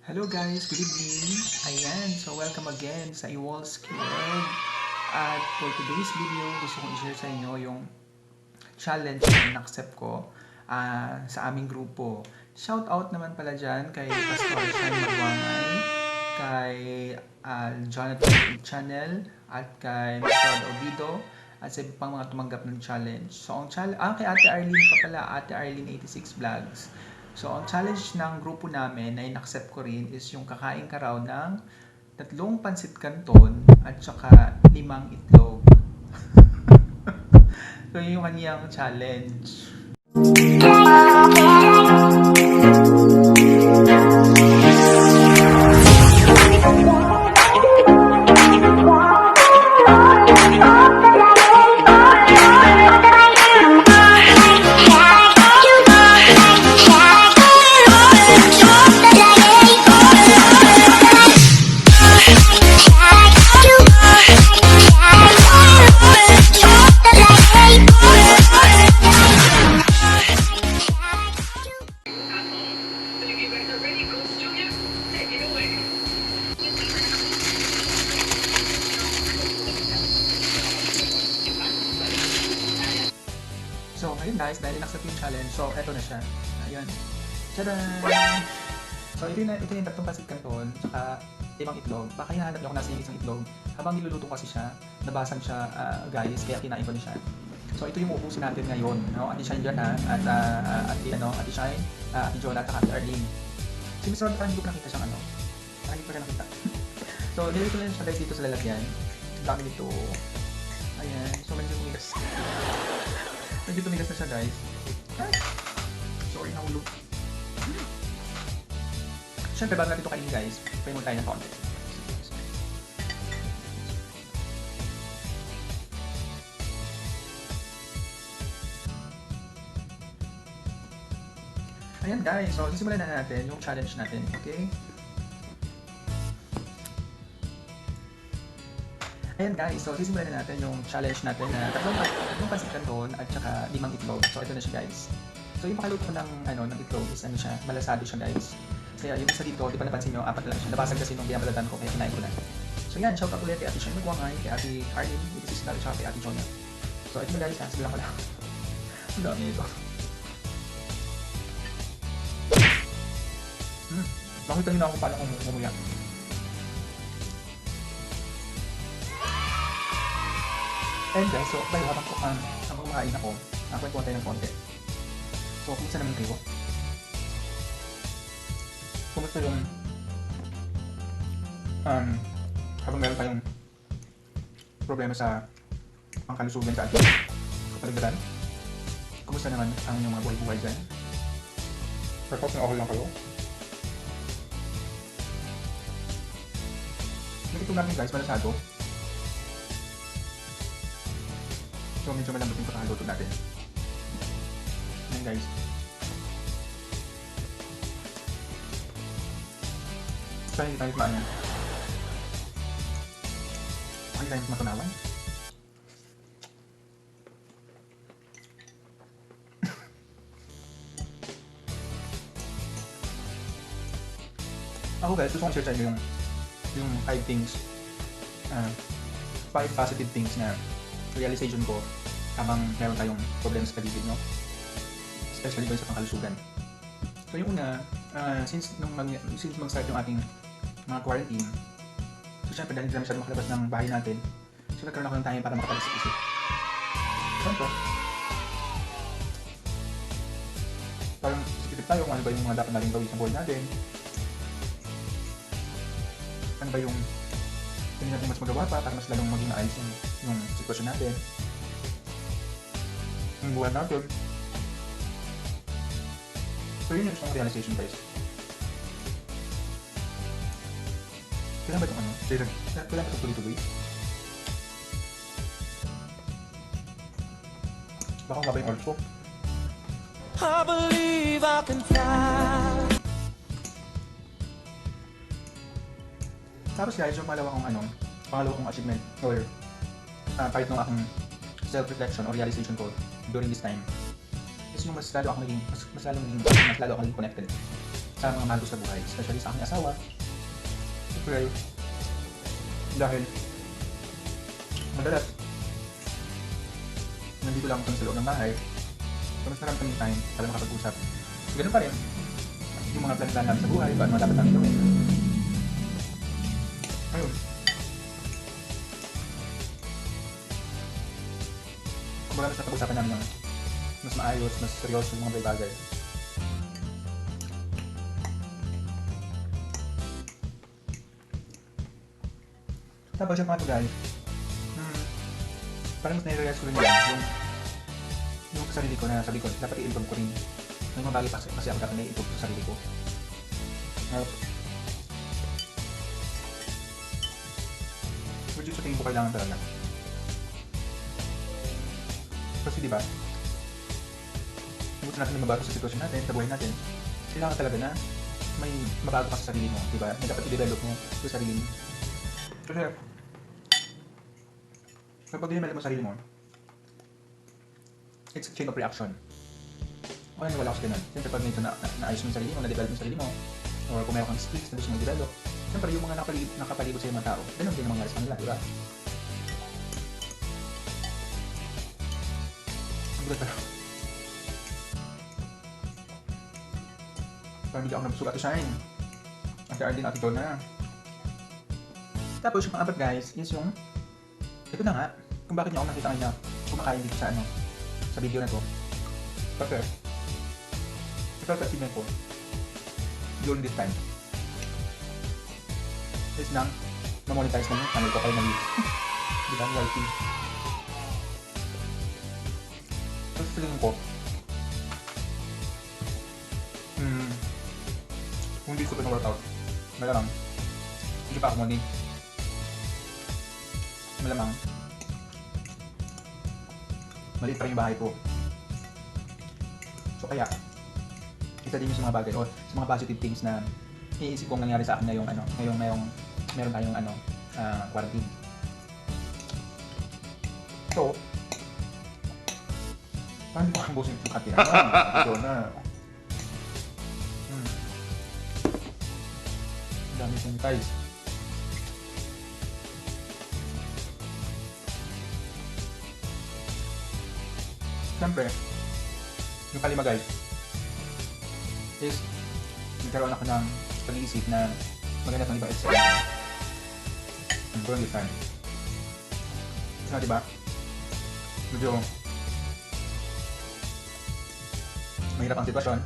Hello guys, good evening. Ayan, so welcome again sa Iwalls Keyword. At for today's video, gusto kong i-share sa inyo yung challenge na in-accept ko sa aming grupo. Shout out naman pala dyan kay Pastor Shine Magwangay, kay Jonathan Channel, at kay Mr. Obido, at sa iba pang mga tumanggap ng challenge. So, kay Ate Arlene pa pala, Ate Arlene 86 Vlogs. So, ang challenge ng grupo namin na in-accept ko rin is yung kakain ka raw ng 3 pansit canton at saka 5 itlog. So, yun yung kaniyang challenge. So, ayun guys, dahil in-accept yung challenge, so eto na siya. Ayun. Tada! So, ito yung 3 pansit canton, tsaka 5 itlog. Baka hinahanap niyo kung nasa yung isang itlog. Habang niluluto kasi siya, nabasag siya guys, kaya kinain ko na siya. So, ito yung uubusin natin ngayon. No? Ate Shine dyan at Ate Shine, Ate Jola, at Ate Arlene. Si Miss Rod, parang hindi ko nakita siyang ano. Parang hindi ko siya nakita. So, nilito lang siya guys dito sa lalagyan. Ang dami nito. Ayan. So, medyo tumigas. Medyo tumigas na siya guys. Sorry, nahulog. Siyempre, bago natin ito kainin guys, pray mo tayo ng konti. Ayan guys, so sisimulan na natin yung challenge natin, okay? Ayan guys, so sisimulan na natin yung challenge natin na 3 pansit canton at saka 5 itlog. So ito na siya guys. So yung pakaluto ko ng itlog is ano siya, malasado siya guys. Kaya yung isa dito, di ba napansin nyo, 4 lang siya. Nabasag kasi nung binabalatan ko, kaya kinain ko na. So yan, shout out ulit kay Ate Shine Magwangay, kay Ate Arlene, ito si Sinali, kay Ate Jonah. So ito na guys, simulan ko na. Ang dami ito. Nakita nyo na ako paano umuya. And guys, so by habang kumakain ako, kwentuhan tayo ng konti. So, kumusta naman kayo? Kumusta yung habang meron tayong problema sa pangkalusugan sa ating kapaligiran? Kumusta naman ang inyong mga buhay-buhay dyan? Perfect na okay lang kayo? Ito namin guys, malasado. So medyo malambot yung pagkakaluto natin. Ayan guys. So hindi tayo maano. Hindi tayo matunawan. Ako guys, gusto kong share sa inyo yung 5 things, 5 positive things na realization ko habang meron tayong problema sa paligid, no? Especially doon sa pangkalusugan. So yung una, since mag-start yung ating mga quarantine, so syempre dahil hindi na masyadong makalabas ng bahay natin, so nagkaroon ako ng time para makapag-isip-isip. So ito, parang isip tayo kung ano ba yung mga dapat natin gawin sa buhay natin. Ano ba yung hindi natin mas magawa pa para mas lalong maging maayos yung sitwasyon natin, yung buwan natin. So yun yung isang realization guys. Kailan ba itong ano? Kailan ba itong tuloy-tuloy? Baka mababa yung oras ko. I believe I can fly. Tapos guys, yung pangalawang achievement or part ng aking self-reflection or realization ko during this time is yung mas lalo akong naging connected sa sa mga mahal ko sa buhay, especially sa aking asawa. Okay. Dahil madalas nandito lang kami sa loob ng bahay, so mas marami kaming time para makapag-usap. So, ganun pa rin yung mga plan namin sa buhay, paano mga dapat namin gawin. Ayun. Kumbaga mas napag-usapan namin ng mas maayos, mas seryoso yung mga bagay. Tapos yung mga to guys, parang mas nai-realize ko rin yan, yung sarili ko na sabi ko, dapat i-improve ko rin. May mga bagay kasi ako dapat na-improve sa sarili ko. Which is sa tingin ko kailangan talaga. Kasi diba, kung gusto natin mabago sa sitwasyon natin, sa buhay natin, kailangan talaga na may mabago ka sa sarili mo, diba? Na dapat i-develop mo sa sarili mo. Kasi, kapag dinamel mo sarili mo, it's a chain of reaction. O wala ko sa ganun. Siyempre pag medyo naayos mo yung sarili mo, na-develop mo yung sarili mo, or kung mayroon kang skills na gusto mong develop, siyempre yung mga nakapalibot sa mga tao, ganun din ang mangyari sa kanila, diba? Ang gulat pero parang hindi ako nabusog at shine. Ate Arlene at ito na. Tapos yung pang-apat guys is yung ito na nga, kung bakit niyo ako nakita kanina kumakain dito sa sa video na to. Kasi ito sa achievement ko during this time is nang na-monetize na yung channel ko kayo mali. Di ba? YT. Tapos feeling ko kung hindi ko pa na-workout, malamang hindi pa ako money. Malamang maliit pa rin yung bahay ko. So kaya isa din yung sa mga bagay o sa mga positive things na iisip kong nangyari sa akin ngayong meron tayong quarantine. So paano ko ang busin yung katira ito na dami sanitize. Siyempre, yung kalima guys is nagkaroon ako ng pag-iisip na maganda itong ibang exercise during this time. Kasi diba, medyo mahirap ang sitwasyon.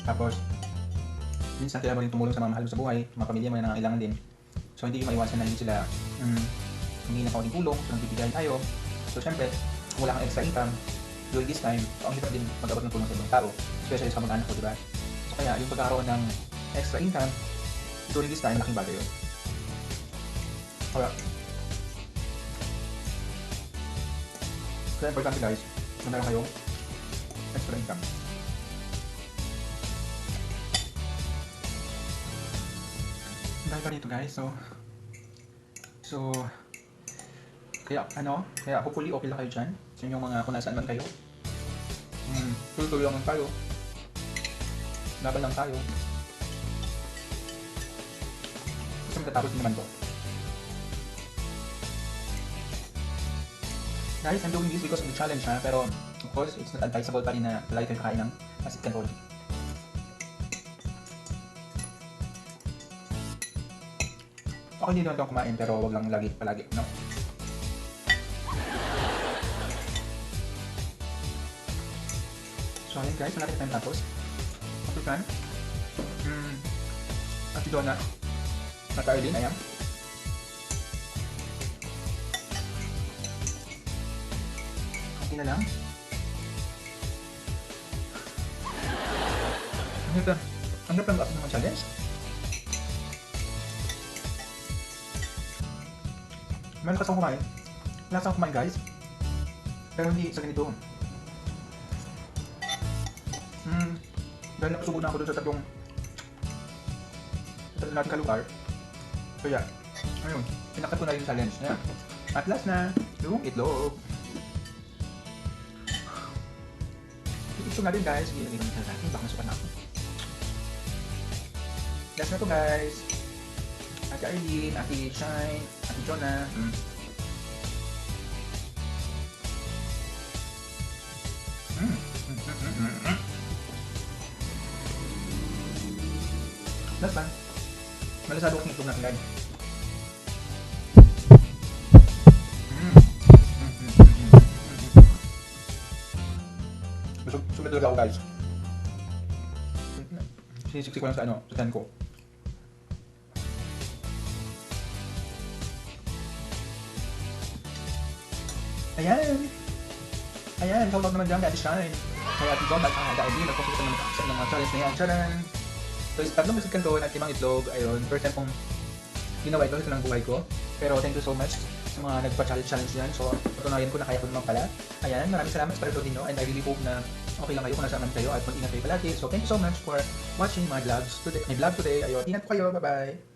Tapos minsan kailangan mo rin tumulong sa mga mahal mo sa buhay, mga pamilya mo na nangangailangan din. So hindi yung maiwasan na hindi sila humingi ng kaunting tulong, so nagbibigay tayo. So syempre, kung wala kang extra income during this time, ang hirap din mag-abot ng tulong sa ibang tao, especially sa mga anak ko, diba? So kaya yung pagkakaroon ng extra income during this time, malaking bagay yun. Kaya importante guys, na meron kayong extra income. Dahil pa dito guys, so kaya hopefully okay lang kayo dyan sa inyong mga kung nasaan man kayo. Tuloy lang tayo, laban lang tayo kasi matatapos din naman to guys. I'm doing this because of the challenge pero of course it's not advisable pa rin na palagi kayo kakain ng pasit canton. Okay din naman itong kumain pero wag lang palagi, no? So ayun guys, malapit tayong tapos. After plan, at ito na naka-early na yan. Okay na lang. Ang ganda lang ng challenge. Meron kasi akong kumain. Lahat akong kumain guys. Pero hindi sa ganito. Dahil nakasubo na ako doon sa tatlong natin kalugar. So yeah, ayun, pinakat ko na yung challenge na. At last na, yung itlog. Itlog natin guys, ilagay natin sa akin, baka nasukan na ako. Last na to guys. Ate Arlene, Ate Shine, Ate Jonah. Last one. Malasado kasing itlog natin guys. Sumit talaga ako guys. Sinisiksik ko lang sa sa tiyan ko. Ayan, shoutout naman dyan kay Ate Shine. Kay Ate John at Ate Arlene. Nagpost ko naman sa mga challenge na yan. Charan! So, tatlong biscuit kanton at 5 itlog. Ayun, first time kong ginawa ito ng buhay ko. Pero thank you so much sa mga nagpa-challenge yan. So, patunayan ko na kaya ko naman pala. Ayan, maraming salamat sa panood ninyo and I really hope na okay lang kayo kung nasaan man kayo at mag-ingat kayo palagi. So, thank you so much for watching my vlog today. Ayun, ingat po kayo. Bye-bye!